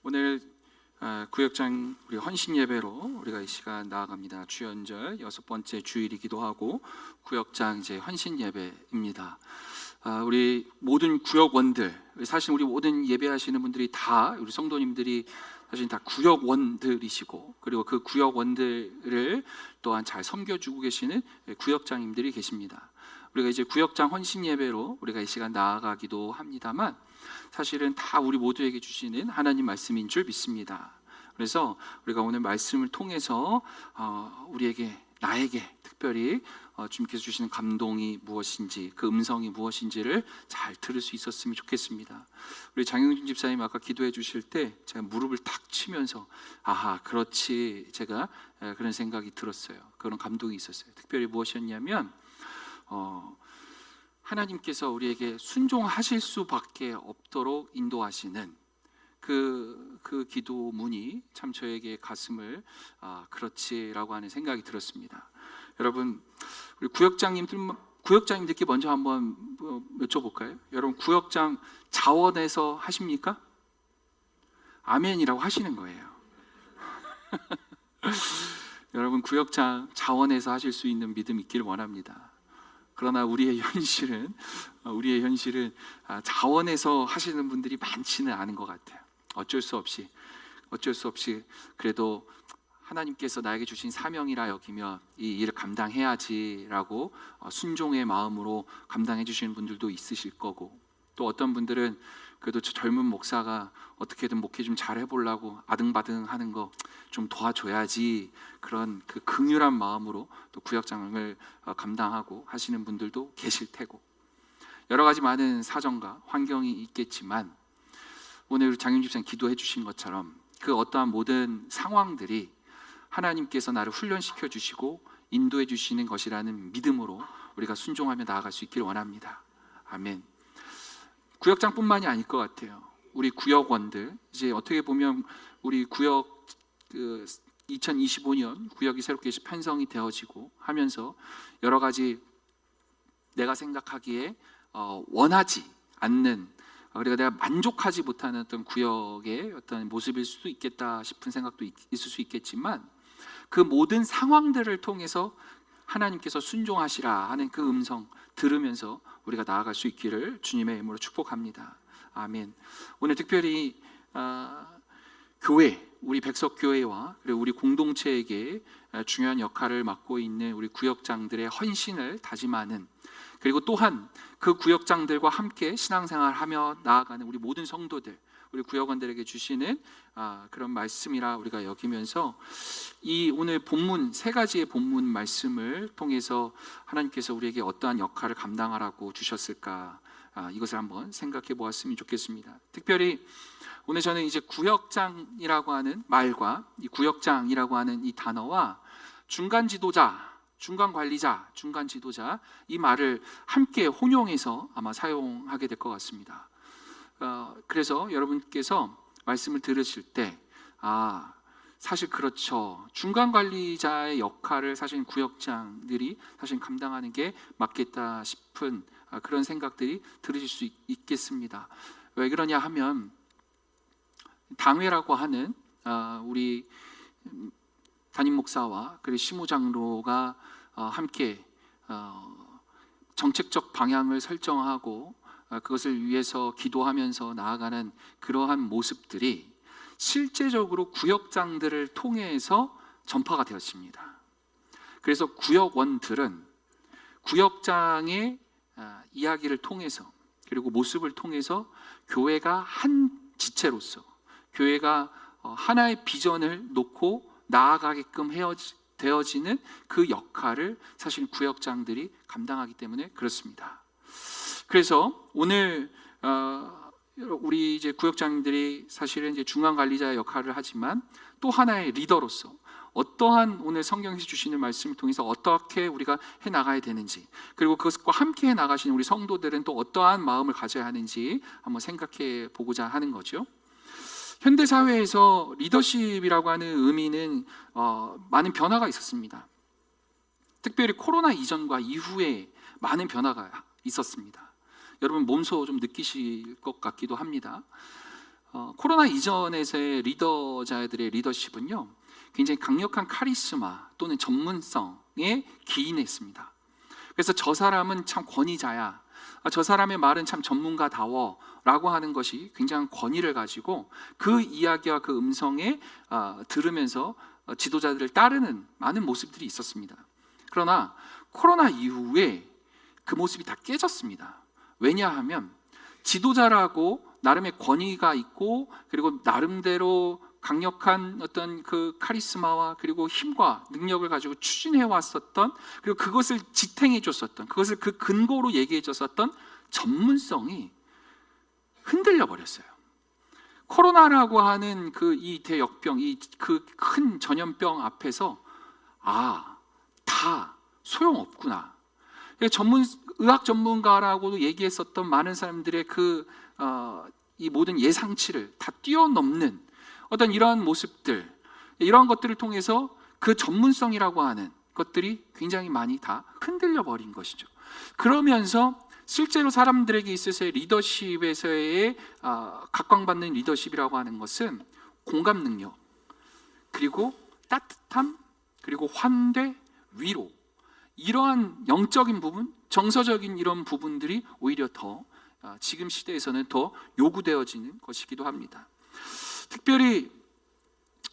오늘 구역장 우리 헌신 예배로 우리가 이 시간 나아갑니다. 주연절 6번째 주일이기도 하고 구역장 이제 헌신 예배입니다. 우리 모든 구역원들, 사실 우리 모든 예배하시는 분들이 다 우리 성도님들이 사실 다 구역원들이시고, 그리고 그 구역원들을 또한 잘 섬겨주고 계시는 구역장님들이 계십니다. 우리가 이제 구역장 헌신 예배로 우리가 이 시간 나아가기도 합니다만, 사실은 다 우리 모두에게 주시는 하나님 말씀인 줄 믿습니다. 그래서 우리가 오늘 말씀을 통해서 나에게 특별히 주님께서 주시는 감동이 무엇인지, 그 음성이 무엇인지를 잘 들을 수 있었으면 좋겠습니다. 우리 장영준 집사님 아까 기도해 주실 때 제가 무릎을 탁 치면서 아하, 그렇지, 제가 그런 생각이 들었어요. 그런 감동이 있었어요. 특별히 무엇이었냐면 하나님께서 우리에게 순종하실 수밖에 없도록 인도하시는 그 기도문이 참 저에게 그렇지라고 하는 생각이 들었습니다. 여러분, 우리 구역장님들께 먼저 한번 여쭤볼까요? 여러분, 구역장 자원에서 하십니까? 아멘이라고 하시는 거예요. 여러분, 구역장 자원에서 하실 수 있는 믿음 있기를 원합니다. 그러나 우리의 현실은 자원에서 하시는 분들이 많지는 않은 것 같아요. 어쩔 수 없이 그래도 하나님께서 나에게 주신 사명이라 여기며 이 일을 감당해야지라고 순종의 마음으로 감당해 주시는 분들도 있으실 거고, 또 어떤 분들은 그래도 저 젊은 목사가 어떻게든 목회 좀 잘 해보려고 아등바등 하는 거 좀 도와줘야지, 그런 그 긍휼한 마음으로 또 구역장을 감당하고 하시는 분들도 계실 테고, 여러 가지 많은 사정과 환경이 있겠지만, 오늘 장윤 집사님 기도해 주신 것처럼 그 어떠한 모든 상황들이 하나님께서 나를 훈련시켜 주시고 인도해 주시는 것이라는 믿음으로 우리가 순종하며 나아갈 수 있기를 원합니다. 아멘. 구역장뿐만이 아닐 것 같아요. 우리 구역원들, 이제 어떻게 보면 우리 구역 2025년 구역이 새롭게 편성이 되어지고 하면서 여러 가지 내가 생각하기에 원하지 않는, 그러니까 내가 만족하지 못하는 어떤 구역의 어떤 모습일 수도 있겠다 싶은 생각도 있을 수 있겠지만, 그 모든 상황들을 통해서 하나님께서 순종하시라 하는 그 음성 들으면서 우리가 나아갈 수 있기를 주님의 이름으로 축복합니다. 아멘. 오늘 특별히 교회, 우리 백석교회와 그리고 우리 공동체에게 중요한 역할을 맡고 있는 우리 구역장들의 헌신을 다짐하는, 그리고 또한 그 구역장들과 함께 신앙생활하며 나아가는 우리 모든 성도들, 우리 구역원들에게 주시는 그런 말씀이라 우리가 여기면서 이 오늘 본문, 세 가지의 본문 말씀을 통해서 하나님께서 우리에게 어떠한 역할을 감당하라고 주셨을까, 이것을 한번 생각해 보았으면 좋겠습니다. 특별히 오늘 저는 이제 구역장이라고 하는 말과 이 구역장이라고 하는 이 단어와 중간 지도자, 중간 관리자, 중간 지도자, 이 말을 함께 혼용해서 아마 사용하게 될 것 같습니다. 그래서 여러분께서 말씀을 들으실 때 사실 그렇죠, 중간 관리자의 역할을 사실 구역장들이 사실 감당하는 게 맞겠다 싶은 그런 생각들이 들으실 수 있겠습니다. 왜 그러냐 하면, 당회라고 하는 우리 담임 목사와 그리고 시무장로가 함께 정책적 방향을 설정하고 그것을 위해서 기도하면서 나아가는 그러한 모습들이 실제적으로 구역장들을 통해서 전파가 되었습니다. 그래서 구역원들은 구역장의 이야기를 통해서, 그리고 모습을 통해서 교회가 한 지체로서, 교회가 하나의 비전을 놓고 나아가게끔 되어지는 그 역할을 사실 구역장들이 감당하기 때문에 그렇습니다. 그래서 오늘 우리 이제 구역장들이 사실은 이제 중간 관리자의 역할을 하지만 또 하나의 리더로서 어떠한 오늘 성경에서 주시는 말씀을 통해서 어떻게 우리가 해 나가야 되는지, 그리고 그것과 함께 해 나가시는 우리 성도들은 또 어떠한 마음을 가져야 하는지 한번 생각해 보고자 하는 거죠. 현대 사회에서 리더십이라고 하는 의미는 많은 변화가 있었습니다. 특별히 코로나 이전과 이후에 많은 변화가 있었습니다. 여러분 몸소 좀 느끼실 것 같기도 합니다. 코로나 이전에서의 리더자들의 리더십은요, 굉장히 강력한 카리스마 또는 전문성에 기인했습니다. 그래서 저 사람은 참 권위자야, 저 사람의 말은 참 전문가다워 라고 하는 것이 굉장한 권위를 가지고 그 이야기와 그 음성에 들으면서 지도자들을 따르는 많은 모습들이 있었습니다. 그러나 코로나 이후에 그 모습이 다 깨졌습니다. 왜냐하면 지도자라고 나름의 권위가 있고 그리고 나름대로 강력한 어떤 그 카리스마와 그리고 힘과 능력을 가지고 추진해 왔었던, 그리고 그것을 지탱해 줬었던, 그것을 그 근거로 얘기해 줬었던 전문성이 흔들려 버렸어요. 코로나라고 하는 그 이 대역병, 이 그 큰 전염병 앞에서 다 소용없구나. 의학 전문가라고도 얘기했었던 많은 사람들의 이 모든 예상치를 다 뛰어넘는 어떤 이러한 모습들, 이러한 것들을 통해서 그 전문성이라고 하는 것들이 굉장히 많이 다 흔들려 버린 것이죠. 그러면서 실제로 사람들에게 있어서의 리더십에서의 각광받는 리더십이라고 하는 것은 공감 능력, 그리고 따뜻함, 그리고 환대, 위로, 이러한 영적인 부분, 정서적인 이런 부분들이 오히려 더 지금 시대에서는 더 요구되어지는 것이기도 합니다. 특별히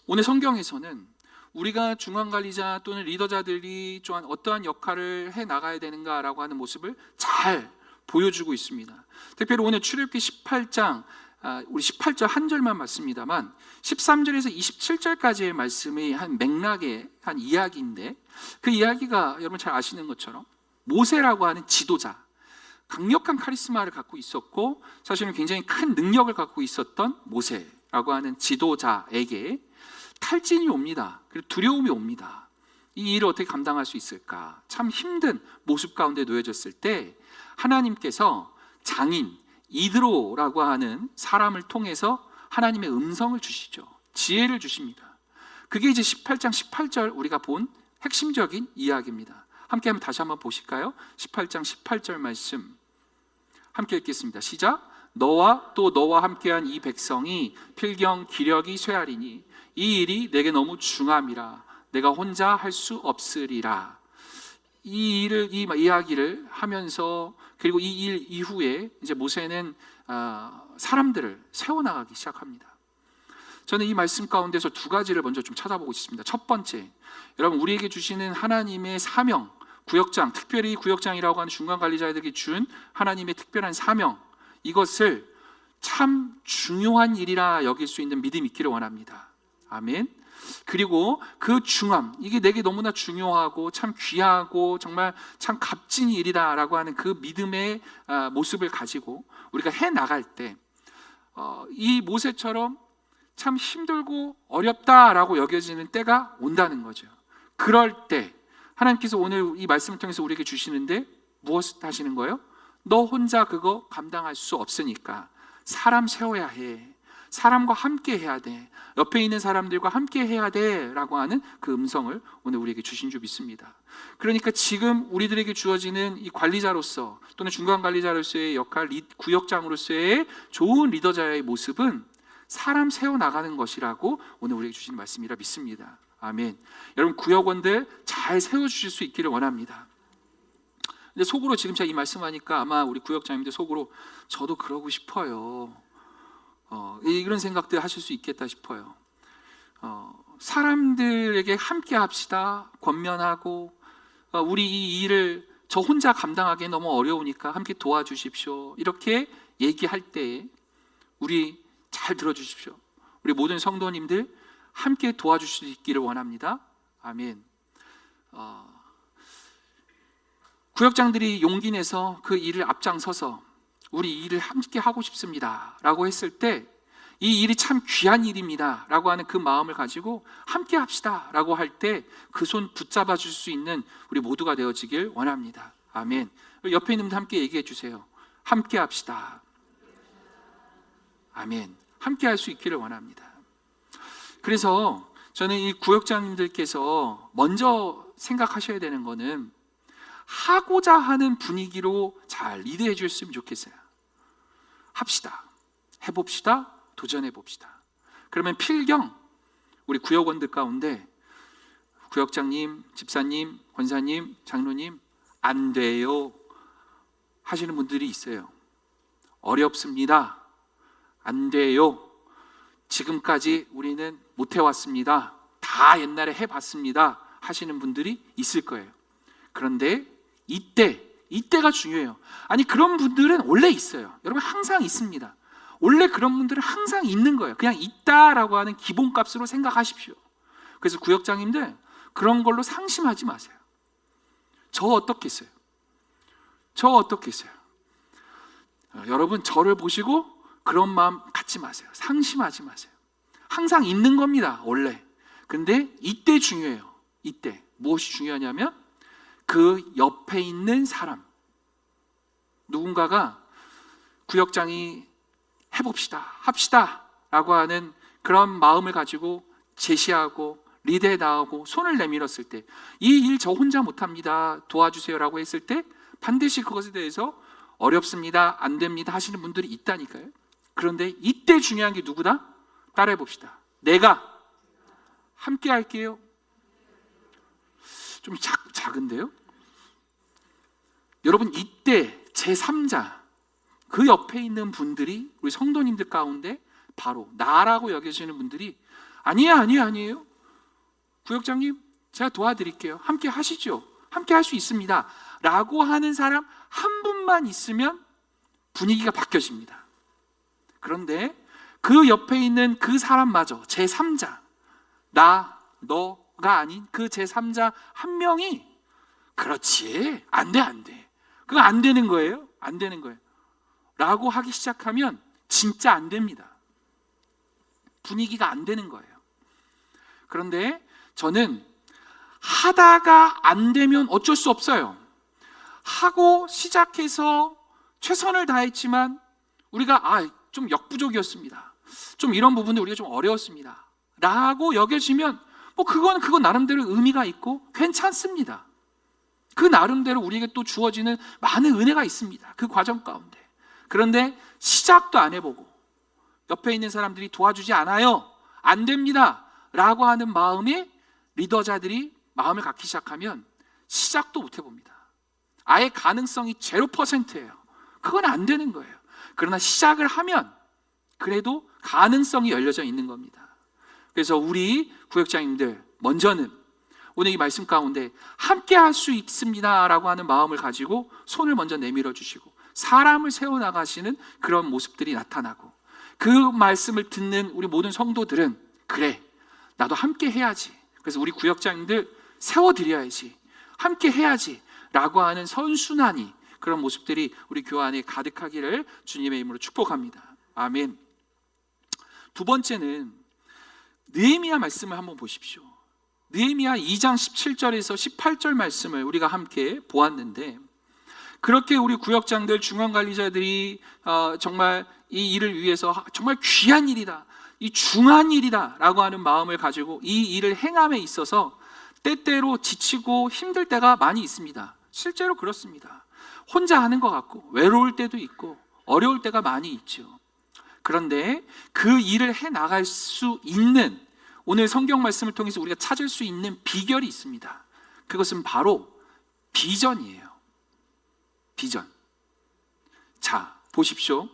오늘 성경에서는 우리가 중앙관리자 또는 리더자들이 또한 어떠한 역할을 해 나가야 되는가라고 하는 모습을 잘 보여주고 있습니다. 특별히 오늘 출애굽기 18장, 우리 18절 한 절만 맞습니다만 13절에서 27절까지의 말씀이 한 맥락의 한 이야기인데, 그 이야기가 여러분 잘 아시는 것처럼 모세라고 하는 지도자, 강력한 카리스마를 갖고 있었고 사실은 굉장히 큰 능력을 갖고 있었던 모세라고 하는 지도자에게 탈진이 옵니다. 그리고 두려움이 옵니다. 이 일을 어떻게 감당할 수 있을까? 참 힘든 모습 가운데 놓여졌을 때 하나님께서 장인 이드로라고 하는 사람을 통해서 하나님의 음성을 주시죠. 지혜를 주십니다. 그게 이제 18장 18절 우리가 본 핵심적인 이야기입니다. 함께 한번 다시 한번 보실까요? 18장 18절 말씀 함께 읽겠습니다. 시작. 너와 또 너와 함께한 이 백성이 필경 기력이 쇠하리니 이 일이 내게 너무 중함이라 내가 혼자 할 수 없으리라. 이 이야기를 하면서 그리고 이 일 이후에 이제 모세는 사람들을 세워나가기 시작합니다. 저는 이 말씀 가운데서 두 가지를 먼저 좀 찾아보고 있습니다. 첫 번째, 여러분 우리에게 주시는 하나님의 사명, 구역장, 특별히 구역장이라고 하는 중간관리자들에게 준 하나님의 특별한 사명, 이것을 참 중요한 일이라 여길 수 있는 믿음이 있기를 원합니다. 아멘. 그리고 그 중함, 이게 내게 너무나 중요하고 참 귀하고 정말 참 값진 일이다라고 하는 그 믿음의 모습을 가지고 우리가 해나갈 때 이 모세처럼 참 힘들고 어렵다라고 여겨지는 때가 온다는 거죠. 그럴 때 하나님께서 오늘 이 말씀을 통해서 우리에게 주시는데 무엇을 하시는 거예요? 너 혼자 그거 감당할 수 없으니까 사람 세워야 해. 사람과 함께 해야 돼. 옆에 있는 사람들과 함께 해야 돼 라고 하는 그 음성을 오늘 우리에게 주신 줄 믿습니다. 그러니까 지금 우리들에게 주어지는 이 관리자로서 또는 중간관리자로서의 역할, 구역장으로서의 좋은 리더자의 모습은 사람 세워나가는 것이라고 오늘 우리에게 주신 말씀이라 믿습니다. 아멘. 여러분 구역원들 잘 세워주실 수 있기를 원합니다. 근데 속으로 지금 제가 이 말씀하니까 아마 우리 구역장님들 속으로 저도 그러고 싶어요. 이런 생각들 하실 수 있겠다 싶어요. 사람들에게 함께 합시다. 권면하고 우리 이 일을 저 혼자 감당하기 너무 어려우니까 함께 도와주십시오. 이렇게 얘기할 때 우리 잘 들어주십시오. 우리 모든 성도님들 함께 도와주실 수 있기를 원합니다. 아멘. 구역장들이 용기 내서 그 일을 앞장서서 우리 이 일을 함께 하고 싶습니다 라고 했을 때 이 일이 참 귀한 일입니다 라고 하는 그 마음을 가지고 함께 합시다 라고 할 때 그 손 붙잡아 줄 수 있는 우리 모두가 되어지길 원합니다. 아멘. 옆에 있는 분들 함께 얘기해 주세요. 함께 합시다. 아멘. 함께 할 수 있기를 원합니다. 그래서 저는 이 구역장님들께서 먼저 생각하셔야 되는 거는 하고자 하는 분위기로 잘 리드해 주셨으면 좋겠어요. 합시다. 해봅시다. 도전해 봅시다. 그러면 필경 우리 구역원들 가운데 구역장님, 집사님, 권사님, 장로님 안 돼요 하시는 분들이 있어요. 어렵습니다. 안 돼요. 지금까지 우리는 못 해왔습니다. 다 옛날에 해봤습니다 하시는 분들이 있을 거예요. 그런데 이때가 중요해요. 아니 그런 분들은 원래 있어요. 여러분 항상 있습니다. 원래 그런 분들은 항상 있는 거예요. 그냥 있다라고 하는 기본값으로 생각하십시오. 그래서 구역장님들 그런 걸로 상심하지 마세요. 저 어떻겠어요? 여러분 저를 보시고 그런 마음 갖지 마세요. 상심하지 마세요. 항상 있는 겁니다 원래. 근데 이때 중요해요. 이때 무엇이 중요하냐면 그 옆에 있는 사람, 누군가가 구역장이 합시다 라고 하는 그런 마음을 가지고 제시하고 리드해 나가고 손을 내밀었을 때, 이 일 저 혼자 못합니다 도와주세요 라고 했을 때 반드시 그것에 대해서 어렵습니다 안 됩니다 하시는 분들이 있다니까요. 그런데 이때 중요한 게 누구다? 따라해 봅시다. 내가 함께 할게요. 좀 작은데요? 여러분 이때 제3자 그 옆에 있는 분들이 우리 성도님들 가운데 바로 나라고 여겨지는 분들이 아니에요. 구역장님 제가 도와드릴게요. 함께 하시죠. 함께 할 수 있습니다 라고 하는 사람 한 분만 있으면 분위기가 바뀌어집니다. 그런데 그 옆에 있는 그 사람마저 제3자, 너가 아닌 그 제3자 한 명이 그렇지 안 돼 그거 안 되는 거예요 라고 하기 시작하면 진짜 안 됩니다. 분위기가 안 되는 거예요. 그런데 저는 하다가 안 되면 어쩔 수 없어요. 하고 시작해서 최선을 다했지만 우리가 좀 역부족이었습니다, 좀 이런 부분들 우리가 좀 어려웠습니다 라고 여겨지면 그건 나름대로 의미가 있고 괜찮습니다. 그 나름대로 우리에게 또 주어지는 많은 은혜가 있습니다 그 과정 가운데. 그런데 시작도 안 해보고 옆에 있는 사람들이 도와주지 않아요, 안 됩니다 라고 하는 마음에 리더자들이 마음을 갖기 시작하면 시작도 못 해봅니다. 아예 가능성이 0%예요. 그건 안 되는 거예요. 그러나 시작을 하면 그래도 가능성이 열려져 있는 겁니다. 그래서 우리 구역장님들 먼저는 오늘 이 말씀 가운데 함께 할 수 있습니다 라고 하는 마음을 가지고 손을 먼저 내밀어 주시고 사람을 세워나가시는 그런 모습들이 나타나고, 그 말씀을 듣는 우리 모든 성도들은 그래 나도 함께 해야지, 그래서 우리 구역장님들 세워드려야지, 함께 해야지 라고 하는 선순환이, 그런 모습들이 우리 교회 안에 가득하기를 주님의 이름으로 축복합니다. 아멘. 두 번째는 느헤미야 말씀을 한번 보십시오. 느헤미야 2장 17절에서 18절 말씀을 우리가 함께 보았는데, 그렇게 우리 구역장들, 중앙관리자들이 정말 이 일을 위해서 정말 귀한 일이다, 이 중한 일이다 라고 하는 마음을 가지고 이 일을 행함에 있어서 때때로 지치고 힘들 때가 많이 있습니다. 실제로 그렇습니다. 혼자 하는 것 같고 외로울 때도 있고 어려울 때가 많이 있죠. 그런데 그 일을 해나갈 수 있는, 오늘 성경 말씀을 통해서 우리가 찾을 수 있는 비결이 있습니다. 그것은 바로 비전이에요. 비전. 자, 보십시오.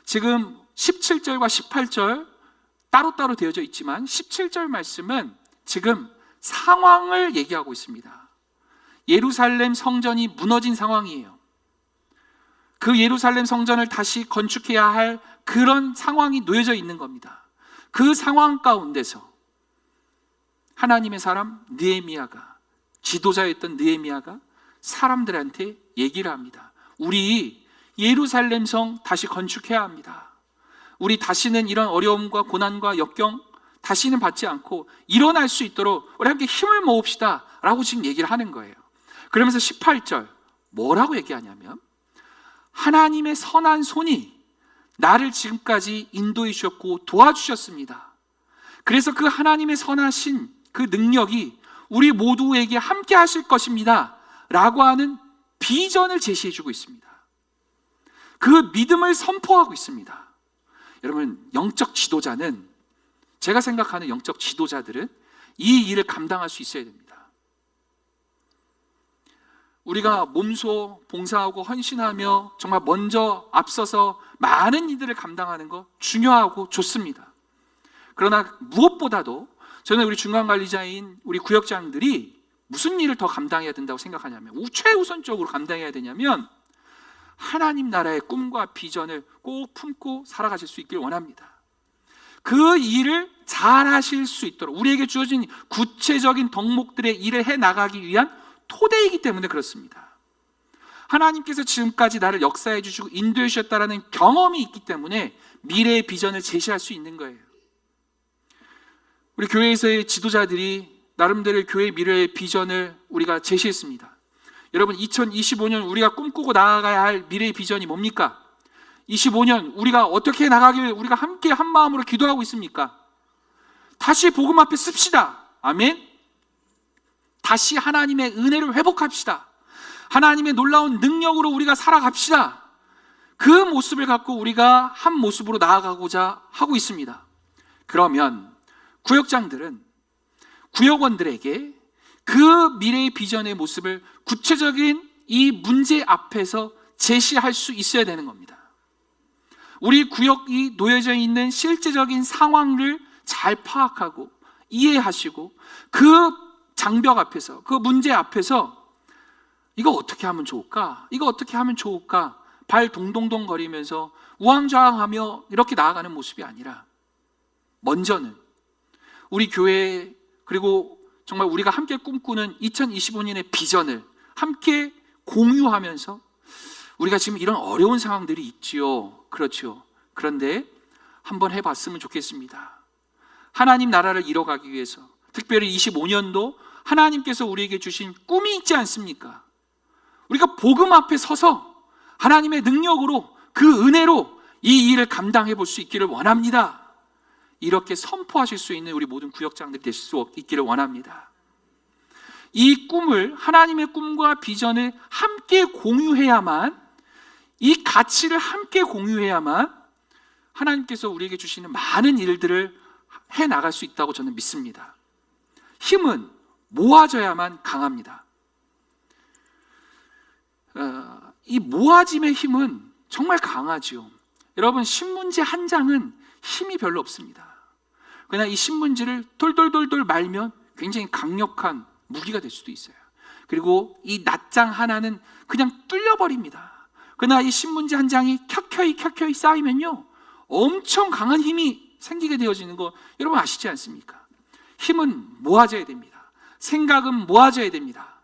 지금 17절과 18절 따로따로 되어져 있지만 17절 말씀은 지금 상황을 얘기하고 있습니다. 예루살렘 성전이 무너진 상황이에요. 그 예루살렘 성전을 다시 건축해야 할 그런 상황이 놓여져 있는 겁니다. 그 상황 가운데서 하나님의 사람 느헤미야가, 지도자였던 느헤미야가 사람들한테 얘기를 합니다. 우리 예루살렘 성 다시 건축해야 합니다. 우리 다시는 이런 어려움과 고난과 역경 다시는 받지 않고 일어날 수 있도록 우리 함께 힘을 모읍시다 라고 지금 얘기를 하는 거예요. 그러면서 18절 뭐라고 얘기하냐면, 하나님의 선한 손이 나를 지금까지 인도해 주셨고 도와주셨습니다. 그래서 그 하나님의 선하신 그 능력이 우리 모두에게 함께 하실 것입니다 라고 하는 비전을 제시해 주고 있습니다. 그 믿음을 선포하고 있습니다. 여러분, 영적 지도자는, 제가 생각하는 영적 지도자들은 이 일을 감당할 수 있어야 됩니다. 우리가 몸소 봉사하고 헌신하며 정말 먼저 앞서서 많은 일들을 감당하는 거 중요하고 좋습니다. 그러나 무엇보다도 저는 우리 중간관리자인 우리 구역장들이 무슨 일을 더 감당해야 된다고 생각하냐면, 최우선적으로 감당해야 되냐면 하나님 나라의 꿈과 비전을 꼭 품고 살아가실 수 있길 원합니다. 그 일을 잘 하실 수 있도록 우리에게 주어진 구체적인 덕목들의 일을 해나가기 위한 토대이기 때문에 그렇습니다. 하나님께서 지금까지 나를 역사해 주시고 인도해 주셨다는 경험이 있기 때문에 미래의 비전을 제시할 수 있는 거예요. 우리 교회에서의 지도자들이 나름대로 교회의 미래의 비전을 우리가 제시했습니다. 여러분, 2025년 우리가 꿈꾸고 나아가야 할 미래의 비전이 뭡니까? 25년 우리가 어떻게 나가길 우리가 함께 한 마음으로 기도하고 있습니까? 다시 복음 앞에 씁시다. 아멘. 다시 하나님의 은혜를 회복합시다. 하나님의 놀라운 능력으로 우리가 살아갑시다. 그 모습을 갖고 우리가 한 모습으로 나아가고자 하고 있습니다. 그러면 구역장들은 구역원들에게 그 미래의 비전의 모습을 구체적인 이 문제 앞에서 제시할 수 있어야 되는 겁니다. 우리 구역이 놓여져 있는 실제적인 상황을 잘 파악하고 이해하시고 그 장벽 앞에서, 그 문제 앞에서 이거 어떻게 하면 좋을까? 이거 어떻게 하면 좋을까? 발 동동동 거리면서 우왕좌왕하며 이렇게 나아가는 모습이 아니라, 먼저는 우리 교회, 그리고 정말 우리가 함께 꿈꾸는 2025년의 비전을 함께 공유하면서, 우리가 지금 이런 어려운 상황들이 있지요. 그렇죠. 그런데 한번 해봤으면 좋겠습니다. 하나님 나라를 이뤄가기 위해서, 특별히 25년도 하나님께서 우리에게 주신 꿈이 있지 않습니까? 우리가 복음 앞에 서서 하나님의 능력으로, 그 은혜로 이 일을 감당해 볼 수 있기를 원합니다. 이렇게 선포하실 수 있는 우리 모든 구역장들이 되실 수 있기를 원합니다. 이 꿈을, 하나님의 꿈과 비전을 함께 공유해야만, 이 가치를 함께 공유해야만 하나님께서 우리에게 주시는 많은 일들을 해나갈 수 있다고 저는 믿습니다. 힘은 모아져야만 강합니다. 이 모아짐의 힘은 정말 강하죠. 여러분, 신문지 한 장은 힘이 별로 없습니다. 그러나 이 신문지를 돌돌돌돌 말면 굉장히 강력한 무기가 될 수도 있어요. 그리고 이 낱장 하나는 그냥 뚫려버립니다. 그러나 이 신문지 한 장이 켜켜이 쌓이면요, 엄청 강한 힘이 생기게 되어지는 거 여러분 아시지 않습니까? 힘은 모아져야 됩니다. 생각은 모아져야 됩니다.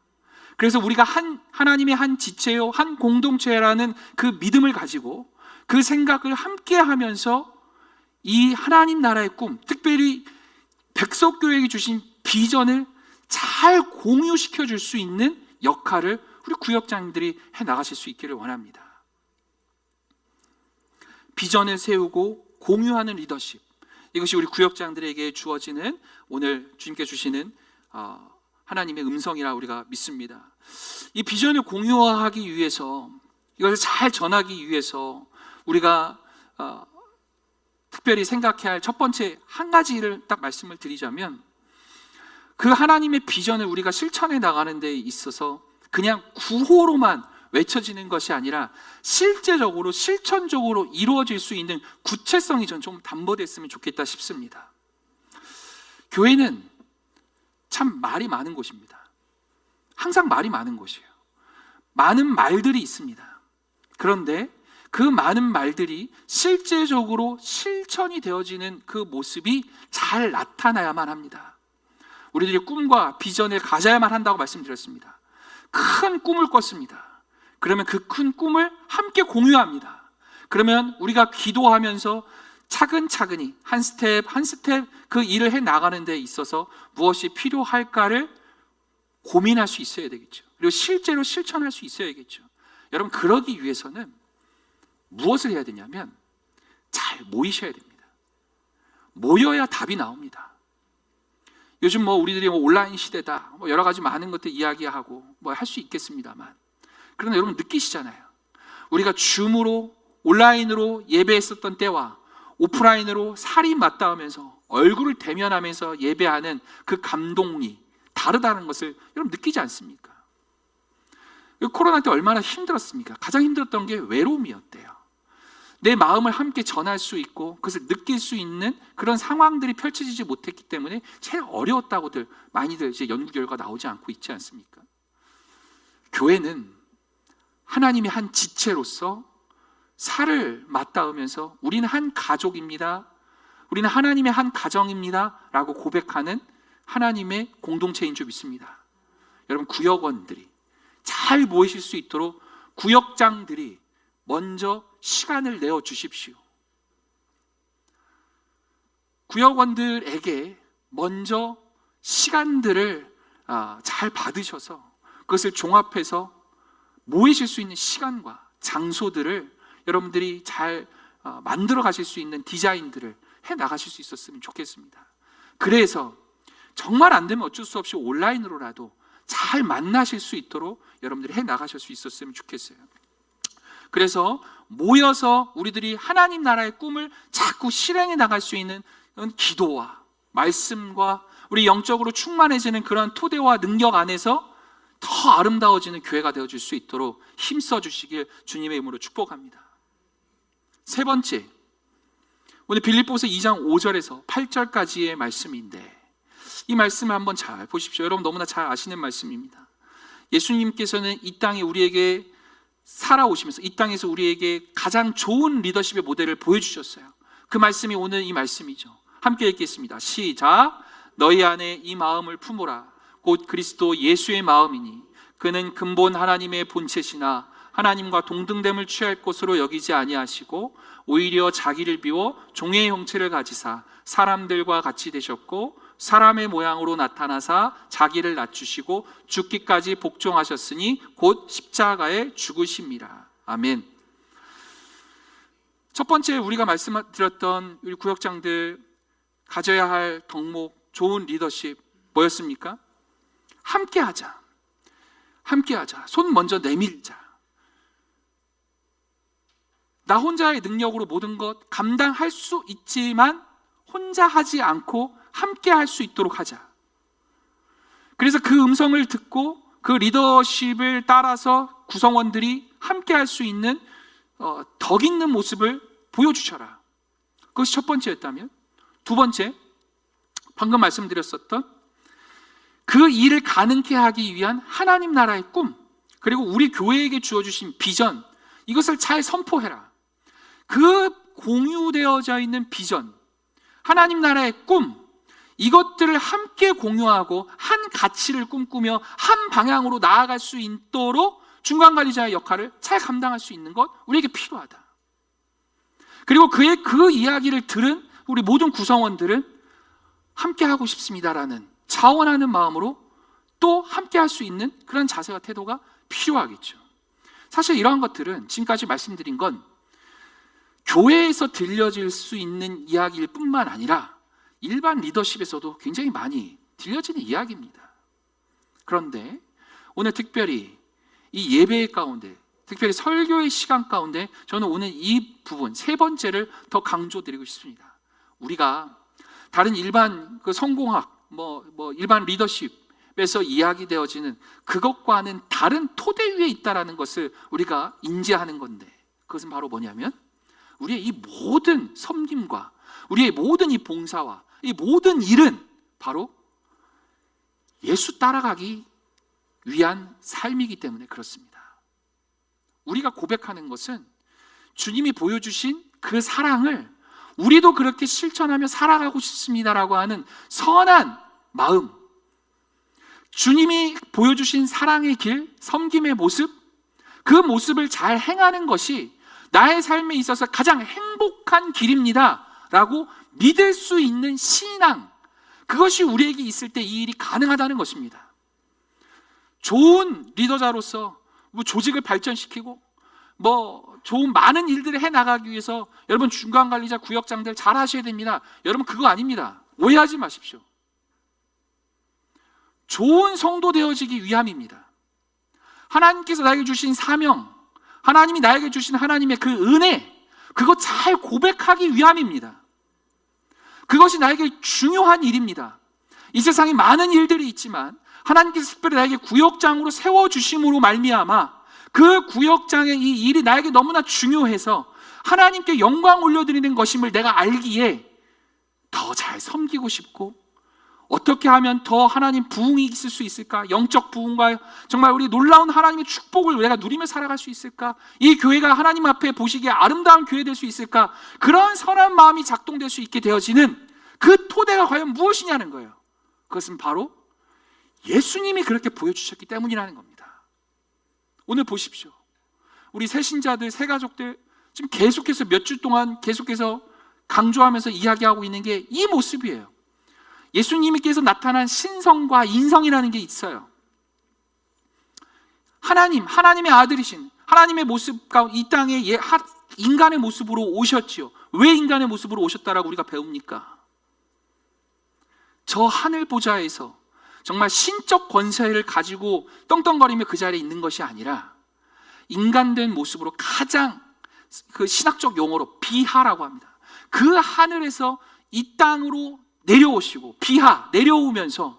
그래서 우리가 하나님의 한 지체요, 한 공동체라는 그 믿음을 가지고 그 생각을 함께 하면서 이 하나님 나라의 꿈, 특별히 백석교회에게 주신 비전을 잘 공유시켜 줄 수 있는 역할을 우리 구역장들이 해나가실 수 있기를 원합니다. 비전을 세우고 공유하는 리더십, 이것이 우리 구역장들에게 주어지는, 오늘 주님께 주시는 하나님의 음성이라 우리가 믿습니다. 이 비전을 공유하기 위해서, 이것을 잘 전하기 위해서 우리가 특별히 생각해야 할 첫 번째 한 가지를 딱 말씀을 드리자면, 그 하나님의 비전을 우리가 실천해 나가는 데 있어서 그냥 구호로만 외쳐지는 것이 아니라 실제적으로, 실천적으로 이루어질 수 있는 구체성이 전 좀 담보됐으면 좋겠다 싶습니다. 교회는 참 말이 많은 곳입니다. 항상 말이 많은 곳이에요. 많은 말들이 있습니다. 그런데 그 많은 말들이 실제적으로 실천이 되어지는 그 모습이 잘 나타나야만 합니다. 우리들이 꿈과 비전을 가져야만 한다고 말씀드렸습니다. 큰 꿈을 꿨습니다. 그러면 그 큰 꿈을 함께 공유합니다. 그러면 우리가 기도하면서 차근차근히 한 스텝 한 스텝 그 일을 해 나가는 데 있어서 무엇이 필요할까를 고민할 수 있어야 되겠죠. 그리고 실제로 실천할 수 있어야겠죠. 여러분, 그러기 위해서는 무엇을 해야 되냐면 잘 모이셔야 됩니다. 모여야 답이 나옵니다. 요즘 우리들이 온라인 시대다, 여러 가지 많은 것들 이야기하고 할 수 있겠습니다만, 그러나 여러분 느끼시잖아요. 우리가 줌으로, 온라인으로 예배했었던 때와 오프라인으로 살이 맞닿으면서 얼굴을 대면하면서 예배하는 그 감동이 다르다는 것을 여러분 느끼지 않습니까? 코로나 때 얼마나 힘들었습니까? 가장 힘들었던 게 외로움이었대요. 내 마음을 함께 전할 수 있고 그것을 느낄 수 있는 그런 상황들이 펼쳐지지 못했기 때문에 제일 어려웠다고들 많이들 이제 연구 결과 나오지 않고 있지 않습니까? 교회는 하나님의 한 지체로서 살을 맞닿으면서 우리는 한 가족입니다, 우리는 하나님의 한 가정입니다 라고 고백하는 하나님의 공동체인 줄 믿습니다. 여러분, 구역원들이 잘 모이실 수 있도록 구역장들이 먼저 시간을 내어 주십시오. 구역원들에게 먼저 시간들을 잘 받으셔서 그것을 종합해서 모이실 수 있는 시간과 장소들을 여러분들이 잘 만들어 가실 수 있는 디자인들을 해 나가실 수 있었으면 좋겠습니다. 그래서 정말 안 되면 어쩔 수 없이 온라인으로라도 잘 만나실 수 있도록 여러분들이 해 나가실 수 있었으면 좋겠어요. 그래서 모여서 우리들이 하나님 나라의 꿈을 자꾸 실행해 나갈 수 있는 기도와 말씀과 우리 영적으로 충만해지는 그런 토대와 능력 안에서 더 아름다워지는 교회가 되어질 수 있도록 힘써 주시길 주님의 이름으로 축복합니다. 세 번째, 오늘 빌립보서 2장 5절에서 8절까지의 말씀인데 이 말씀을 한번 잘 보십시오. 여러분 너무나 잘 아시는 말씀입니다. 예수님께서는 이 땅에 우리에게 살아오시면서 이 땅에서 우리에게 가장 좋은 리더십의 모델을 보여주셨어요. 그 말씀이 오늘 이 말씀이죠. 함께 읽겠습니다. 시작. 너희 안에 이 마음을 품으라. 곧 그리스도 예수의 마음이니 그는 근본 하나님의 본체시나 하나님과 동등됨을 취할 것으로 여기지 아니하시고 오히려 자기를 비워 종의 형체를 가지사 사람들과 같이 되셨고 사람의 모양으로 나타나사 자기를 낮추시고 죽기까지 복종하셨으니 곧 십자가에 죽으심이라. 아멘. 첫 번째 우리가 말씀드렸던 우리 구역장들 가져야 할 덕목, 좋은 리더십 뭐였습니까? 함께하자. 함께하자. 손 먼저 내밀자. 나 혼자의 능력으로 모든 것 감당할 수 있지만 혼자 하지 않고 함께 할 수 있도록 하자. 그래서 그 음성을 듣고 그 리더십을 따라서 구성원들이 함께 할 수 있는 덕 있는 모습을 보여주셔라. 그것이 첫 번째였다면, 두 번째, 방금 말씀드렸었던 그 일을 가능케 하기 위한 하나님 나라의 꿈, 그리고 우리 교회에게 주어주신 비전, 이것을 잘 선포해라. 그 공유되어져 있는 비전, 하나님 나라의 꿈, 이것들을 함께 공유하고 한 가치를 꿈꾸며 한 방향으로 나아갈 수 있도록 중간관리자의 역할을 잘 감당할 수 있는 것 우리에게 필요하다. 그리고 그 이야기를 들은 우리 모든 구성원들은 함께 하고 싶습니다라는 자원하는 마음으로 또 함께 할 수 있는 그런 자세와 태도가 필요하겠죠. 사실 이러한 것들은 지금까지 말씀드린 건 교회에서 들려질 수 있는 이야기일 뿐만 아니라 일반 리더십에서도 굉장히 많이 들려지는 이야기입니다. 그런데 오늘 특별히 이 예배 가운데, 특별히 설교의 시간 가운데 저는 오늘 이 부분 세 번째를 더 강조드리고 싶습니다. 우리가 다른 일반 그 성공학, 일반 리더십에서 이야기되어지는 그것과는 다른 토대 위에 있다라는 것을 우리가 인지하는 건데, 그것은 바로 뭐냐면 우리의 이 모든 섬김과 우리의 모든 이 봉사와 이 모든 일은 바로 예수 따라가기 위한 삶이기 때문에 그렇습니다. 우리가 고백하는 것은 주님이 보여주신 그 사랑을 우리도 그렇게 실천하며 살아가고 싶습니다라고 하는 선한 마음, 주님이 보여주신 사랑의 길, 섬김의 모습, 그 모습을 잘 행하는 것이 나의 삶에 있어서 가장 행복한 길입니다 라고 믿을 수 있는 신앙, 그것이 우리에게 있을 때 이 일이 가능하다는 것입니다. 좋은 리더자로서 조직을 발전시키고 좋은 많은 일들을 해나가기 위해서 여러분 중간관리자, 구역장들 잘 하셔야 됩니다. 여러분 그거 아닙니다. 오해하지 마십시오. 좋은 성도 되어지기 위함입니다. 하나님께서 나에게 주신 사명, 하나님이 나에게 주신 하나님의 그 은혜, 그거 잘 고백하기 위함입니다. 그것이 나에게 중요한 일입니다. 이 세상에 많은 일들이 있지만 하나님께서 특별히 나에게 구역장으로 세워주심으로 말미암아 그 구역장의 이 일이 나에게 너무나 중요해서 하나님께 영광 올려드리는 것임을 내가 알기에 더 잘 섬기고 싶고, 어떻게 하면 더 하나님 부흥이 있을 수 있을까? 영적 부흥과 정말 우리 놀라운 하나님의 축복을 내가 누리며 살아갈 수 있을까? 이 교회가 하나님 앞에 보시기에 아름다운 교회 될 수 있을까? 그런 선한 마음이 작동될 수 있게 되어지는 그 토대가 과연 무엇이냐는 거예요. 그것은 바로 예수님이 그렇게 보여주셨기 때문이라는 겁니다. 오늘 보십시오. 우리 새신자들, 새가족들 지금 계속해서 몇 주 동안 계속해서 강조하면서 이야기하고 있는 게 이 모습이에요. 예수님께서 나타난 신성과 인성이라는 게 있어요. 하나님의 아들이신 하나님의 모습 가운데 이 땅에 인간의 모습으로 오셨지요. 왜 인간의 모습으로 오셨다라고 우리가 배웁니까? 저 하늘 보좌에서 정말 신적 권세를 가지고 떵떵거리며 그 자리에 있는 것이 아니라 인간된 모습으로 가장 그 신학적 용어로 비하라고 합니다. 그 하늘에서 이 땅으로 내려오시고 내려오면서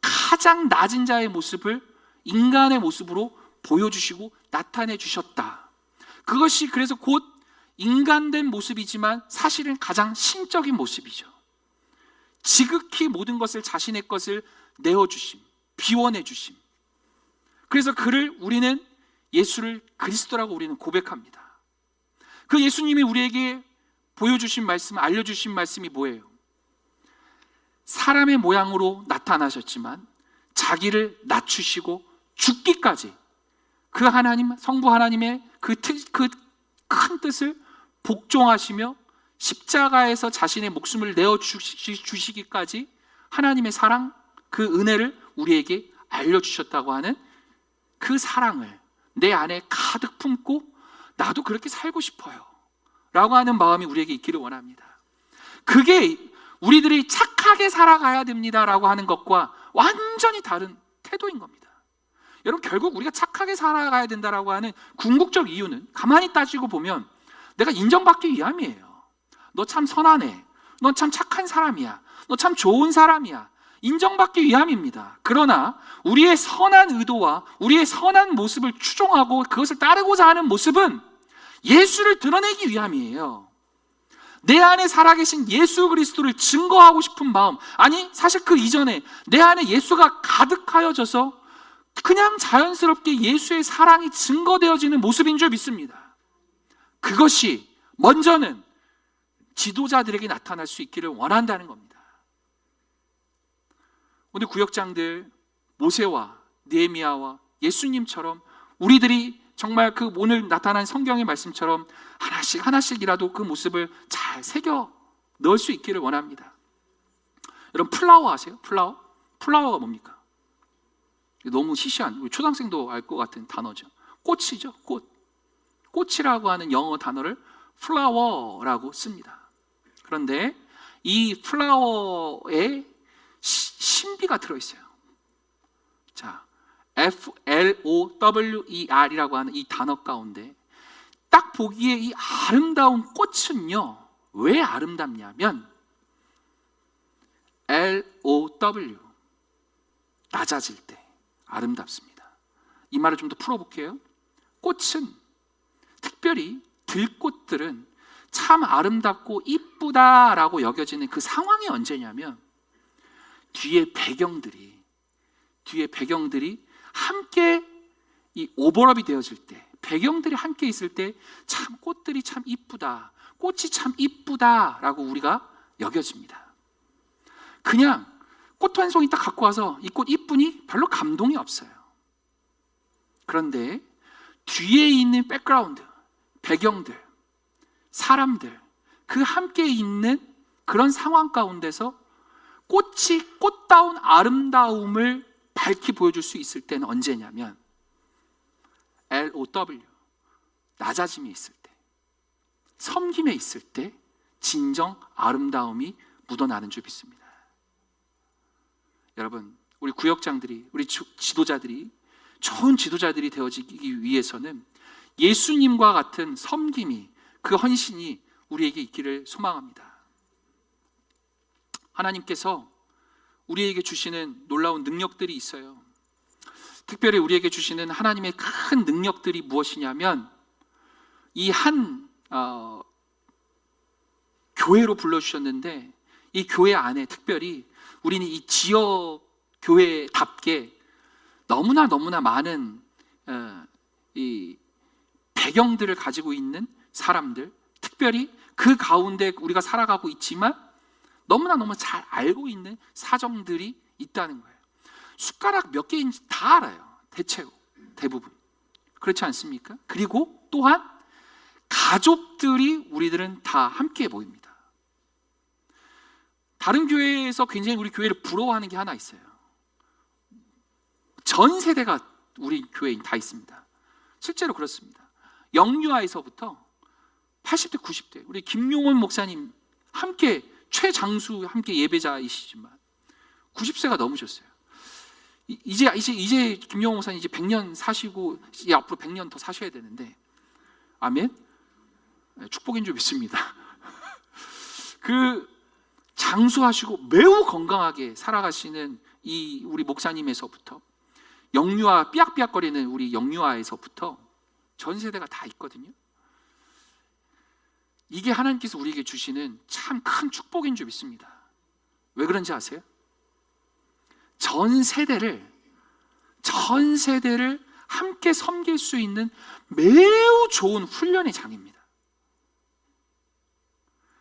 가장 낮은 자의 모습을 인간의 모습으로 보여주시고 나타내 주셨다. 그것이 그래서 곧 인간된 모습이지만 사실은 가장 신적인 모습이죠. 지극히 모든 것을 자신의 것을 내어주심, 비워내 주심. 그래서 우리는 예수를 그리스도라고 우리는 고백합니다. 그 예수님이 우리에게 보여주신 말씀, 알려주신 말씀이 뭐예요? 사람의 모양으로 나타나셨지만 자기를 낮추시고 죽기까지 그 하나님, 성부 하나님의 그 큰 뜻을 복종하시며 십자가에서 자신의 목숨을 내어주시기까지 하나님의 사랑, 그 은혜를 우리에게 알려주셨다고 하는 그 사랑을 내 안에 가득 품고 나도 그렇게 살고 싶어요 라고 하는 마음이 우리에게 있기를 원합니다. 그게 우리들이 착하게 살아가야 됩니다라고 하는 것과 완전히 다른 태도인 겁니다. 여러분, 결국 우리가 착하게 살아가야 된다라고 하는 궁극적 이유는 가만히 따지고 보면 내가 인정받기 위함이에요. 너 참 선하네, 너 참 착한 사람이야, 너 참 좋은 사람이야, 인정받기 위함입니다. 그러나 우리의 선한 의도와 우리의 선한 모습을 추종하고 그것을 따르고자 하는 모습은 예수를 드러내기 위함이에요. 내 안에 살아계신 예수 그리스도를 증거하고 싶은 마음, 아니 사실 그 이전에 내 안에 예수가 가득하여져서 그냥 자연스럽게 예수의 사랑이 증거되어지는 모습인 줄 믿습니다. 그것이 먼저는 지도자들에게 나타날 수 있기를 원한다는 겁니다. 오늘 구역장들 모세와 느헤미야와 예수님처럼 우리들이 정말 그 오늘 나타난 성경의 말씀처럼 하나씩이라도 그 모습을 잘 새겨 넣을 수 있기를 원합니다. 여러분, 플라워 아세요? 플라워가 뭡니까? 너무 시시한, 우리 초등학생도 알 것 같은 단어죠. 꽃이죠. 꽃이라고 하는 영어 단어를 플라워라고 씁니다. 그런데 이 플라워에 신비가 들어있어요. 자, FLOWER이라고 하는 이 단어 가운데 딱 보기에 이 아름다운 꽃은요, 왜 아름답냐면 LOW, 낮아질 때 아름답습니다. 이 말을 좀 더 풀어볼게요. 꽃은, 특별히 들꽃들은 참 아름답고 이쁘다라고 여겨지는 그 상황이 언제냐면 뒤에 배경들이 함께 이 오버랩이 되어질 때, 배경들이 함께 있을 때 참 꽃들이 참 이쁘다, 꽃이 참 이쁘다라고 우리가 여겨집니다. 그냥 꽃 한 송이 딱 갖고 와서 이 꽃 이쁘니 별로 감동이 없어요. 그런데 뒤에 있는 백그라운드, 배경들, 사람들, 그 함께 있는 그런 상황 가운데서 꽃이 꽃다운 아름다움을 밝히 보여줄 수 있을 때는 언제냐면 LOW, 낮아짐이 있을 때, 섬김에 있을 때 진정 아름다움이 묻어나는 줄 믿습니다. 여러분, 우리 구역장들이, 우리 지도자들이 좋은 지도자들이 되어지기 위해서는 예수님과 같은 섬김이, 그 헌신이 우리에게 있기를 소망합니다. 하나님께서 우리에게 주시는 놀라운 능력들이 있어요. 특별히 우리에게 주시는 하나님의 큰 능력들이 무엇이냐면 이 한 교회로 불러주셨는데 이 교회 안에 특별히 우리는 이 지역 교회답게 너무나 많은 이 배경들을 가지고 있는 사람들, 특별히 그 가운데 우리가 살아가고 있지만 너무나 잘 알고 있는 사정들이 있다는 거예요. 숟가락 몇 개인지 다 알아요. 대부분 그렇지 않습니까? 그리고 또한 가족들이 우리들은 다 함께 모입니다. 다른 교회에서 굉장히 우리 교회를 부러워하는 게 하나 있어요. 전 세대가 우리 교회에 다 있습니다. 실제로 그렇습니다. 영유아에서부터 80대 90대 우리 김용원 목사님 함께 최장수 함께 예배자이시지만 90세가 넘으셨어요. 이제 김용원 목사님 이제 100년 사시고 이제 앞으로 100년 더 사셔야 되는데 아멘. 축복인 줄 믿습니다. 그 장수하시고 매우 건강하게 살아가시는 이 우리 목사님에서부터 영유아 삐약삐약거리는 우리 영유아에서부터 전 세대가 다 있거든요. 이게 하나님께서 우리에게 주시는 참 큰 축복인 줄 믿습니다. 왜 그런지 아세요? 전 세대를 함께 섬길 수 있는 매우 좋은 훈련의 장입니다.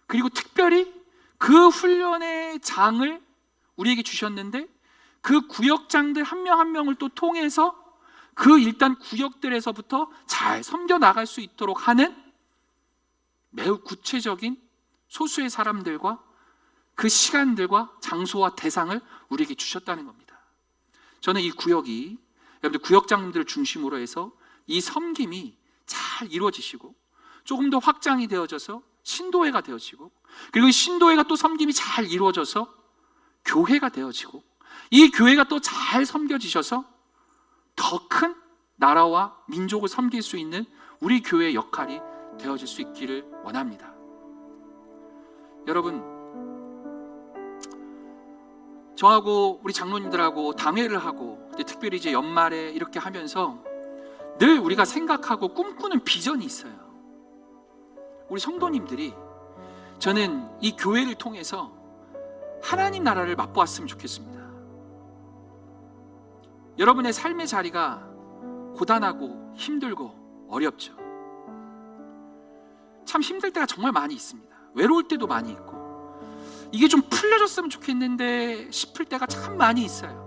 그리고 특별히 그 훈련의 장을 우리에게 주셨는데 그 구역장들 한 명 한 명을 또 통해서 그 일단 구역들에서부터 잘 섬겨 나갈 수 있도록 하는 매우 구체적인 소수의 사람들과 그 시간들과 장소와 대상을 우리에게 주셨다는 겁니다. 저는 이 구역이 여러분들 구역장님들을 중심으로 해서 이 섬김이 잘 이루어지시고 조금 더 확장이 되어져서 신도회가 되어지고 그리고 이 신도회가 또 섬김이 잘 이루어져서 교회가 되어지고 이 교회가 또 잘 섬겨지셔서 더 큰 나라와 민족을 섬길 수 있는 우리 교회의 역할이 되어질 수 있기를 원합니다. 여러분, 저하고 우리 장로님들하고 당회를 하고 특별히 이제 연말에 이렇게 하면서 늘 우리가 생각하고 꿈꾸는 비전이 있어요. 우리 성도님들이 저는 이 교회를 통해서 하나님 나라를 맛보았으면 좋겠습니다. 여러분의 삶의 자리가 고단하고 힘들고 어렵죠. 참 힘들 때가 정말 많이 있습니다. 외로울 때도 많이 있고 이게 좀 풀려졌으면 좋겠는데 싶을 때가 참 많이 있어요.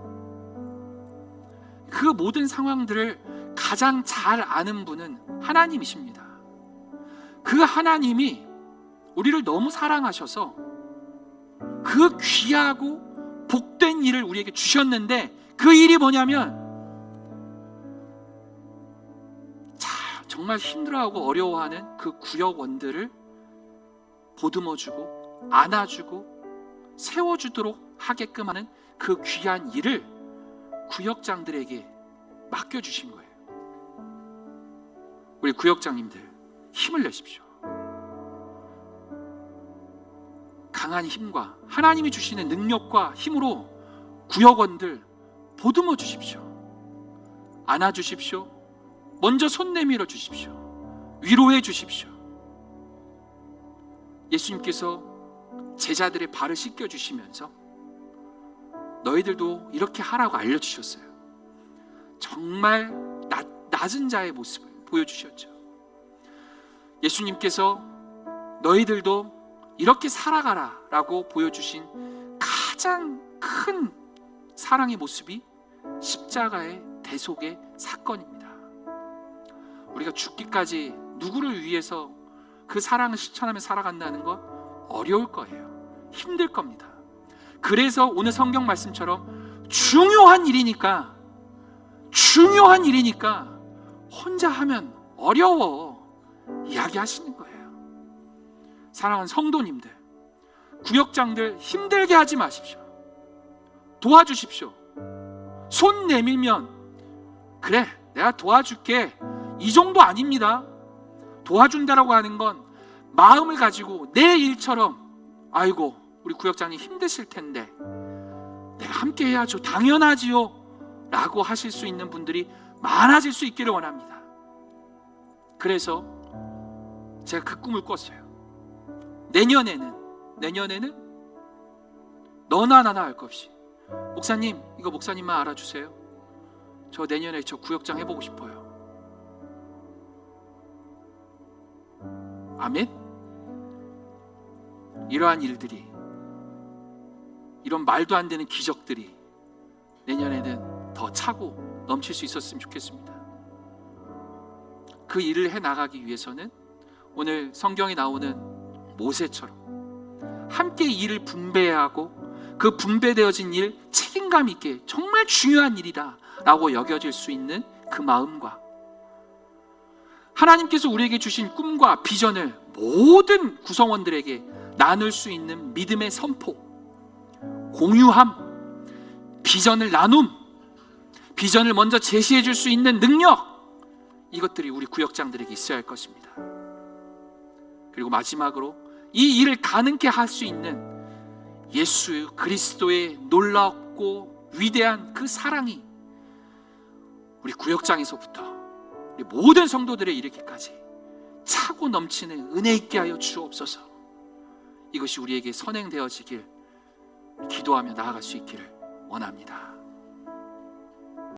그 모든 상황들을 가장 잘 아는 분은 하나님이십니다. 그 하나님이 우리를 너무 사랑하셔서 그 귀하고 복된 일을 우리에게 주셨는데 그 일이 뭐냐면 정말 힘들어하고 어려워하는 그 구역원들을 보듬어주고 안아주고 세워주도록 하게끔 하는 그 귀한 일을 구역장들에게 맡겨주신 거예요. 우리 구역장님들 힘을 내십시오. 강한 힘과 하나님이 주시는 능력과 힘으로 구역원들 보듬어 주십시오. 안아주십시오. 먼저 손 내밀어 주십시오. 위로해 주십시오. 예수님께서 제자들의 발을 씻겨 주시면서 너희들도 이렇게 하라고 알려주셨어요. 정말 낮은 자의 모습을 보여주셨죠. 예수님께서 너희들도 이렇게 살아가라 라고 보여주신 가장 큰 사랑의 모습이 십자가의 대속의 사건입니다. 우리가 죽기까지 누구를 위해서 그 사랑을 실천하며 살아간다는 건 어려울 거예요. 힘들 겁니다. 그래서 오늘 성경 말씀처럼 중요한 일이니까 혼자 하면 어려워 이야기하시는 거예요. 사랑하는 성도님들, 구역장들 힘들게 하지 마십시오. 도와주십시오. 손 내밀면 그래 내가 도와줄게 이 정도 아닙니다. 도와준다라고 하는 건 마음을 가지고 내 일처럼 아이고 우리 구역장님 힘드실 텐데 내가 함께 해야죠, 당연하지요 라고 하실 수 있는 분들이 많아질 수 있기를 원합니다. 그래서 제가 그 꿈을 꿨어요. 내년에는 너나 나나 할 것 없이 목사님, 이거 목사님만 알아주세요. 저 내년에 저 구역장 해보고 싶어요. 아멘? 이러한 일들이, 이런 말도 안 되는 기적들이 내년에는 더 차고 넘칠 수 있었으면 좋겠습니다. 그 일을 해 나가기 위해서는 오늘 성경에 나오는 모세처럼 함께 일을 분배하고 그 분배되어진 일 책임감 있게 정말 중요한 일이다 라고 여겨질 수 있는 그 마음과 하나님께서 우리에게 주신 꿈과 비전을 모든 구성원들에게 나눌 수 있는 믿음의 선포, 공유함, 비전을 나눔, 비전을 먼저 제시해 줄 수 있는 능력, 이것들이 우리 구역장들에게 있어야 할 것입니다. 그리고 마지막으로 이 일을 가능케 할 수 있는 예수 그리스도의 놀랍고 위대한 그 사랑이 우리 구역장에서부터 우리 모든 성도들의 이르기까지 차고 넘치는 은혜 있게 하여 주옵소서. 이것이 우리에게 선행되어지길 기도하며 나아갈 수 있기를 원합니다.